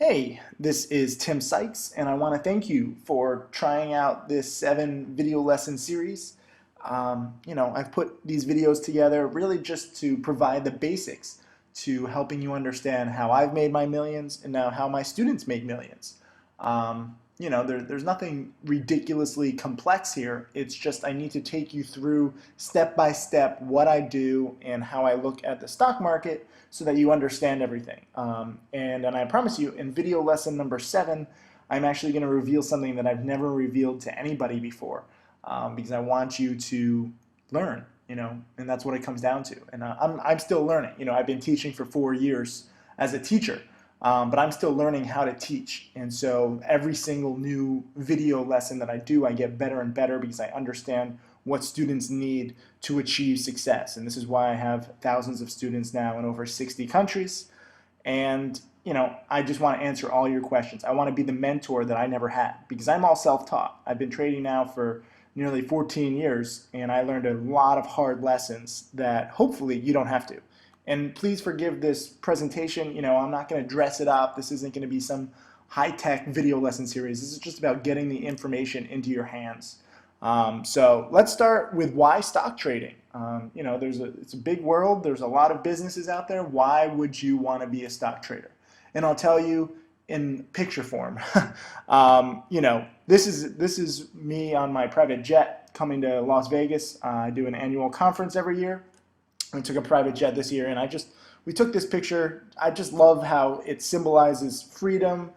Hey, this is Tim Sykes, and I want to thank you for trying out this 7 video lesson series. I've put these videos together really just to provide the basics to helping you understand how I've made my millions and now how my students make millions. There's nothing ridiculously complex here. It's just I need to take you through step by step what I do and how I look at the stock market so that you understand everything. And I promise you, in video lesson number 7, I'm actually going to reveal something that I've never revealed to anybody before, because I want you to learn, and that's what it comes down to. And I'm still learning. I've been teaching for 4 years as a teacher. But I'm still learning how to teach, and so every single new video lesson that I do, I get better and better because I understand what students need to achieve success. And this is why I have thousands of students now in over 60 countries. And I just want to answer all your questions. I want to be the mentor that I never had because I'm all self-taught. I've been trading now for nearly 14 years, and I learned a lot of hard lessons that hopefully you don't have to. And please forgive this presentation. I'm not going to dress it up. This isn't going to be some high-tech video lesson series. This is just about getting the information into your hands. So let's start with why stock trading. It's a big world. There's a lot of businesses out there. Why would you want to be a stock trader? And I'll tell you in picture form. This is me on my private jet coming to Las Vegas. I do an annual conference every year. We took a private jet this year, and we took this picture. I just love how it symbolizes freedom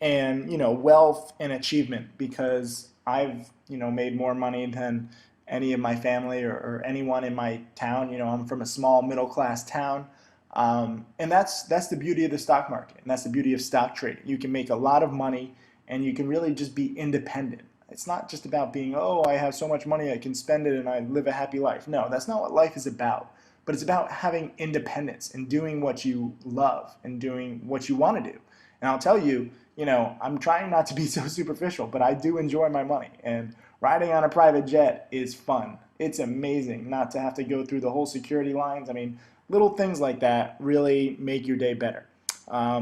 and wealth and achievement, because I've made more money than any of my family or anyone in my town. I'm from a small middle class town, and that's the beauty of the stock market, and that's the beauty of stock trading. You can make a lot of money, and you can really just be independent. It's not just about being, oh, I have so much money I can spend it and I live a happy life. No, that's not what life is about. But it's about having independence and doing what you love and doing what you want to do. And I'll tell you, I'm trying not to be so superficial, but I do enjoy my money. And riding on a private jet is fun. It's amazing not to have to go through the whole security lines. I mean, little things like that really make your day better.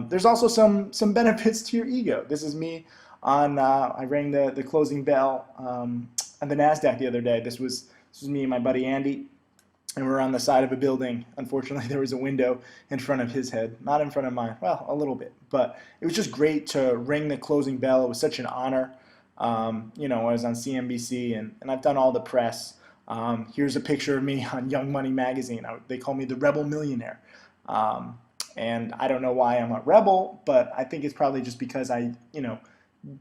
There's also some benefits to your ego. This is me on, I rang the closing bell on the NASDAQ the other day. This was me and my buddy Andy. And we're on the side of a building. Unfortunately, there was a window in front of his head, not in front of mine. Well, a little bit. But it was just great to ring the closing bell. It was such an honor. I was on CNBC, and I've done all the press. Here's a picture of me on Young Money magazine. They call me the Rebel Millionaire. And I don't know why I'm a rebel, but I think it's probably just because I,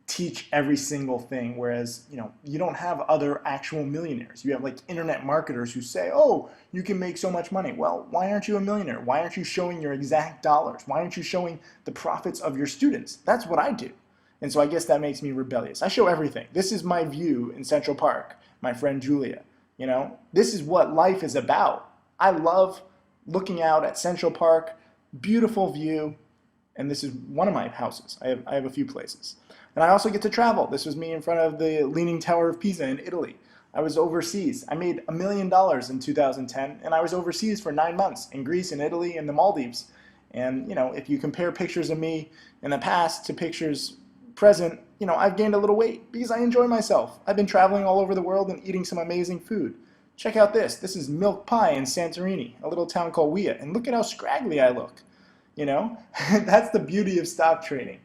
teach every single thing, whereas you don't have other actual millionaires. You have like internet marketers who say, oh, you can make so much money. Well, why aren't you a millionaire? Why aren't you showing your exact dollars? Why aren't you showing the profits of your students? That's what I do. And so I guess that makes me rebellious. I show everything. This is my view in Central Park, my friend Julia. This is what life is about. I love looking out at Central Park, beautiful view, and this is one of my houses. I have a few places. And I also get to travel. This was me in front of the Leaning Tower of Pisa in Italy. I was overseas. I made $1 million in 2010, and I was overseas for 9 months in Greece and Italy and the Maldives. And if you compare pictures of me in the past to pictures present, I've gained a little weight because I enjoy myself. I've been traveling all over the world and eating some amazing food. Check out this. This is milk pie in Santorini, a little town called Wea, and look at how scraggly I look. That's the beauty of stock trading.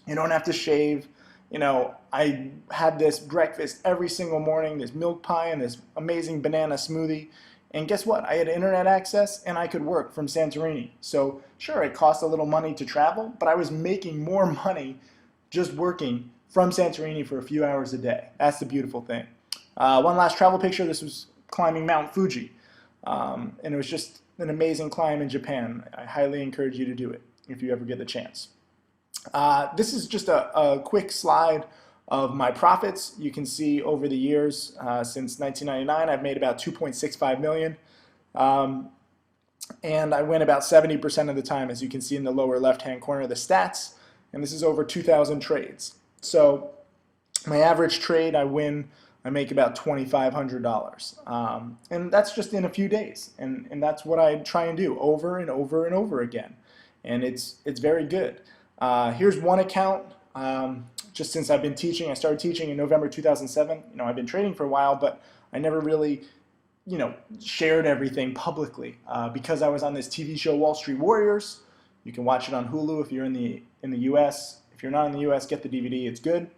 You don't have to shave. I had this breakfast every single morning, this milk pie and this amazing banana smoothie. And guess what? I had internet access and I could work from Santorini. So sure, it cost a little money to travel, but I was making more money just working from Santorini for a few hours a day. That's the beautiful thing. One last travel picture. This was climbing Mount Fuji. And it was just an amazing climb in Japan. I highly encourage you to do it if you ever get the chance. This is just a quick slide of my profits. You can see over the years, since 1999, I've made about 2.65 million. And I win about 70% of the time, as you can see in the lower left-hand corner of the stats. And this is over 2,000 trades. So my average trade, I make about $2,500. And that's just in a few days. And that's what I try and do over and over and over again. And it's very good. Here's one account. Just since I've been teaching, I started teaching in November 2007. I've been trading for a while, but I never really, shared everything publicly because I was on this TV show, Wall Street Warriors. You can watch it on Hulu if you're in the U.S. If you're not in the U.S., get the DVD. It's good.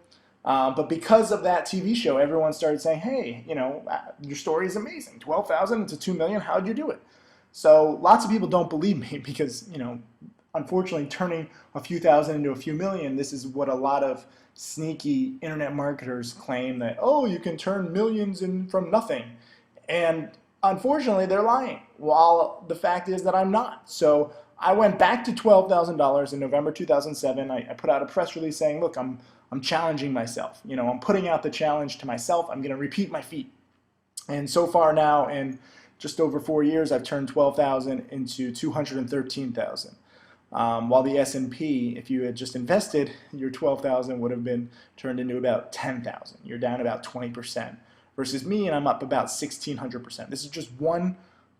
But because of that TV show, everyone started saying, "Hey, your story is amazing. 12,000 into 2 million. How'd you do it?" So lots of people don't believe me because unfortunately, turning a few thousand into a few million, this is what a lot of sneaky internet marketers claim, that, oh, you can turn millions in from nothing. And unfortunately, they're lying, while the fact is that I'm not. So I went back to $12,000 in November 2007. I put out a press release saying, look, I'm challenging myself. I'm putting out the challenge to myself. I'm going to repeat my feat. And so far now, in just over 4 years, I've turned 12,000 into 213,000. While the S&P, if you had just invested, your 12,000 would have been turned into about 10,000. You're down about 20%. Versus me, and I'm up about 1,600%. This is just one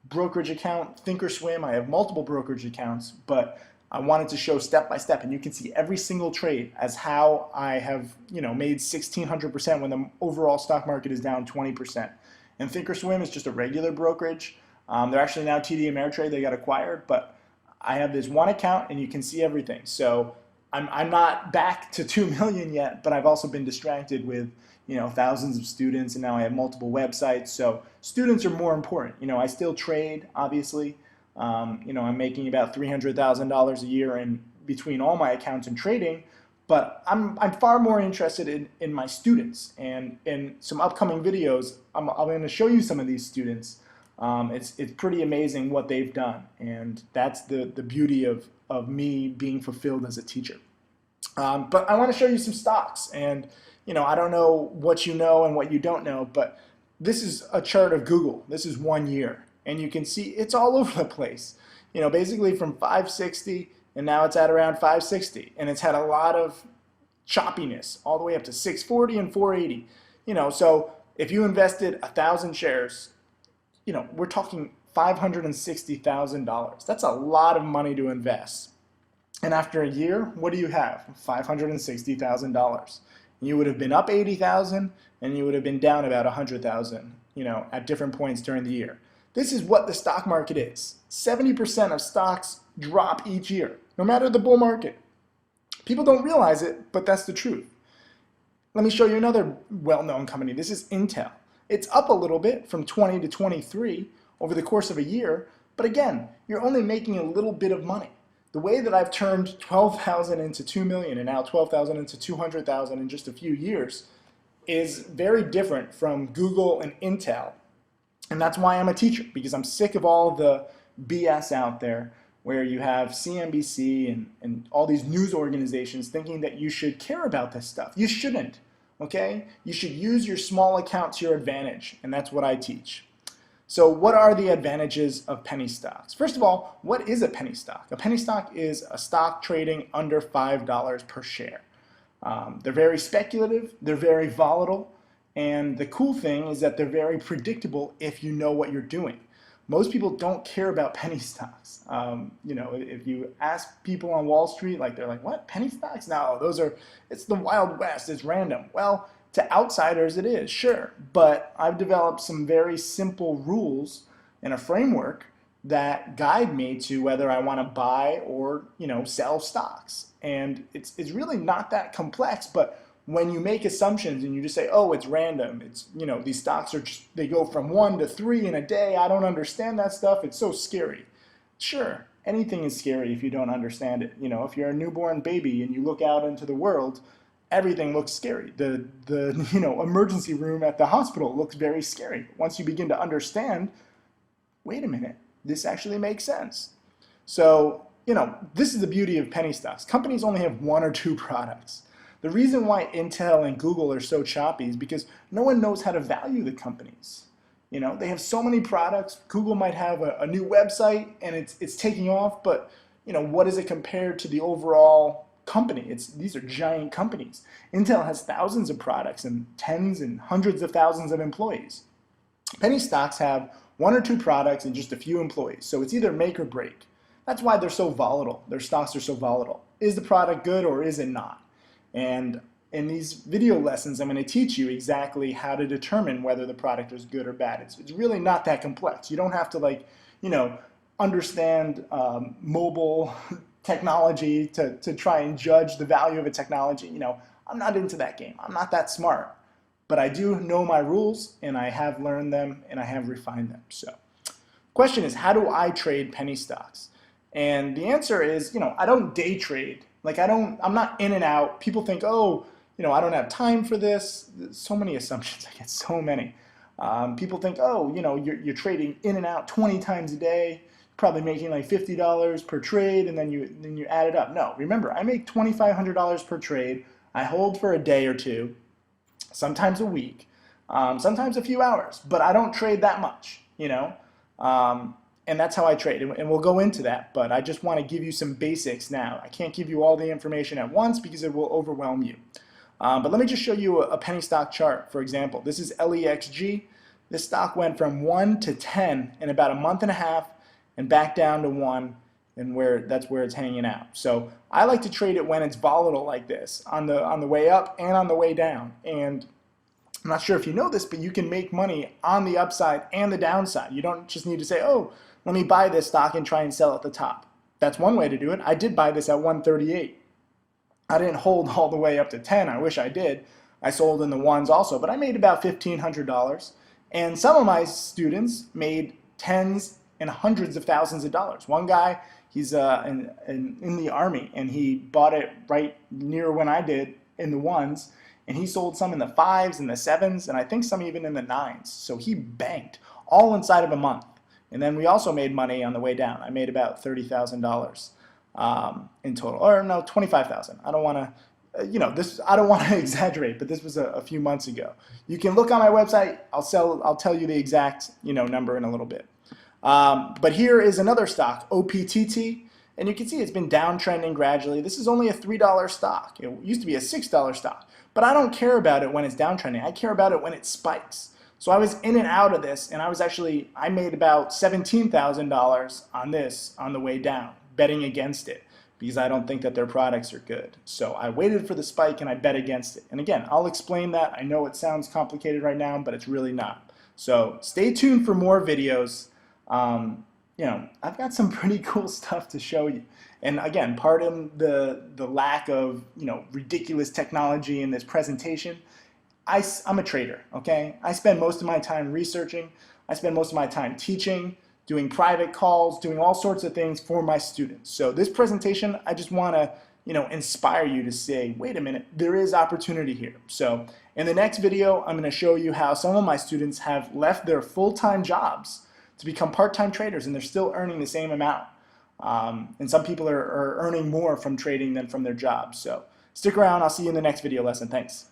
brokerage account, Thinkorswim. I have multiple brokerage accounts, but I wanted to show step by step, and you can see every single trade as how I have, made 1,600% when the overall stock market is down 20%. And Thinkorswim is just a regular brokerage. They're actually now TD Ameritrade. They got acquired, but I have this one account, and you can see everything. So I'm not back to 2 million yet, but I've also been distracted with thousands of students, and now I have multiple websites. So students are more important. I still trade, obviously. I'm making about $300,000 a year in between all my accounts and trading, but I'm far more interested in my students. And in some upcoming videos, I'm going to show you some of these students. It's pretty amazing what they've done, and that's the beauty of me being fulfilled as a teacher. But I want to show you some stocks, and I don't know what you know and what you don't know, but this is a chart of Google. This is 1 year, and you can see it's all over the place. Basically from 560, and now it's at around 560, and it's had a lot of choppiness all the way up to 640 and 480. So if you invested 1,000 shares, we're talking $560,000. That's a lot of money to invest. And after a year, what do you have? $560,000. You would have been up 80,000, and you would have been down about 100,000, at different points during the year. This is what the stock market is. 70% of stocks drop each year, no matter the bull market. People don't realize it, but that's the truth. Let me show you another well-known company. This is Intel. It's up a little bit from 20 to 23 over the course of a year, but again, you're only making a little bit of money. The way that I've turned 12,000 into 2 million and now 12,000 into 200,000 in just a few years is very different from Google and Intel. And that's why I'm a teacher, because I'm sick of all the BS out there where you have CNBC and all these news organizations thinking that you should care about this stuff. You shouldn't, okay? You should use your small account to your advantage, and that's what I teach. So what are the advantages of penny stocks? First of all, what is a penny stock? A penny stock is a stock trading under $5 per share. They're very speculative, they're very volatile, and the cool thing is that they're very predictable if you know what you're doing. Most people don't care about penny stocks. If you ask people on Wall Street, they're like, what, penny stocks? No, it's the Wild West, it's random. Well, to outsiders it is, sure, but I've developed some very simple rules and a framework that guide me to whether I want to buy or sell stocks. And it's really not that complex, but when you make assumptions and you just say, oh, it's random, it's these stocks they go from 1 to 3 in a day, I don't understand that stuff, it's so scary. Sure, anything is scary if you don't understand it. If you're a newborn baby and you look out into the world, everything looks scary. The emergency room at the hospital looks very scary. Once you begin to understand, wait a minute, this actually makes sense. So, this is the beauty of penny stocks. Companies only have 1 or 2 products. The reason why Intel and Google are so choppy is because no one knows how to value the companies. They have so many products. Google might have a new website and it's taking off, but what is it compared to the overall company? These are giant companies. Intel has thousands of products and tens and hundreds of thousands of employees. Penny stocks have 1 or 2 products and just a few employees, so it's either make or break. That's why they're so volatile. Their stocks are so volatile. is the product good or is it not? And in these video lessons, I'm going to teach you exactly how to determine whether the product is good or bad. It's really not that complex. You don't have to, like, you know, understand mobile technology to try and judge the value of a technology. You know, I'm not into that game. I'm not that smart. But I do know my rules, and I have learned them, and I have refined them. So, question is, how do I trade penny stocks? And the answer is, you know, I don't day trade. Like, I'm not in and out. People think, oh, you know, I don't have time for this. There's so many assumptions. I get so many. People think, oh, you know, you're trading in and out 20 times a day, probably making like $50 per trade, and then you add it up. No, remember, I make $2,500 per trade. I hold for a day or two, sometimes a week, sometimes a few hours, but I don't trade that much, you know. And that's how I trade, and we'll go into that, but I just want to give you some basics now. I can't give you all the information at once because it will overwhelm you. But let me just show you a penny stock chart, for example. This is LEXG. This stock went from 1 to 10 in about a month and a half and back down to 1, and that's where it's hanging out. So I like to trade it when it's volatile like this, on the way up and on the way down. And I'm not sure if you know this, but you can make money on the upside and the downside. You don't just need to say, oh, let me buy this stock and try and sell at the top. That's one way to do it. I did buy this at 138. I didn't hold all the way up to 10. I wish I did. I sold in the ones also, but I made about $1,500. And some of my students made tens and hundreds of thousands of dollars. One guy, he's in the Army, and he bought it right near when I did in the ones, and he sold some in the 5s and the 7s, and I think some even in the 9s. So he banked all inside of a month. And then we also made money on the way down. I made about $30,000 in total, or no, 25,000. I don't want to, you know, this. I don't want to exaggerate, but this was a few months ago. You can look on my website. I'll tell you the exact, you know, number in a little bit. But here is another stock, OPTT, and you can see it's been downtrending gradually. This is only a $3 stock. It used to be a $6 stock, but I don't care about it when it's downtrending. I care about it when it spikes. So I was in and out of this, and I made about $17,000 on this on the way down, betting against it, because I don't think that their products are good. So I waited for the spike and I bet against it. And again, I'll explain that. I know it sounds complicated right now, but it's really not. So stay tuned for more videos. You know, I've got some pretty cool stuff to show you. And again, pardon the lack of, you know, ridiculous technology in this presentation. I'm a trader, okay? I spend most of my time researching. I spend most of my time teaching, doing private calls, doing all sorts of things for my students. So this presentation, I just want to, you know, inspire you to say, wait a minute, there is opportunity here. So in the next video, I'm going to show you how some of my students have left their full-time jobs to become part-time traders, and they're still earning the same amount. And some people are earning more from trading than from their jobs. So stick around. I'll see you in the next video lesson. Thanks.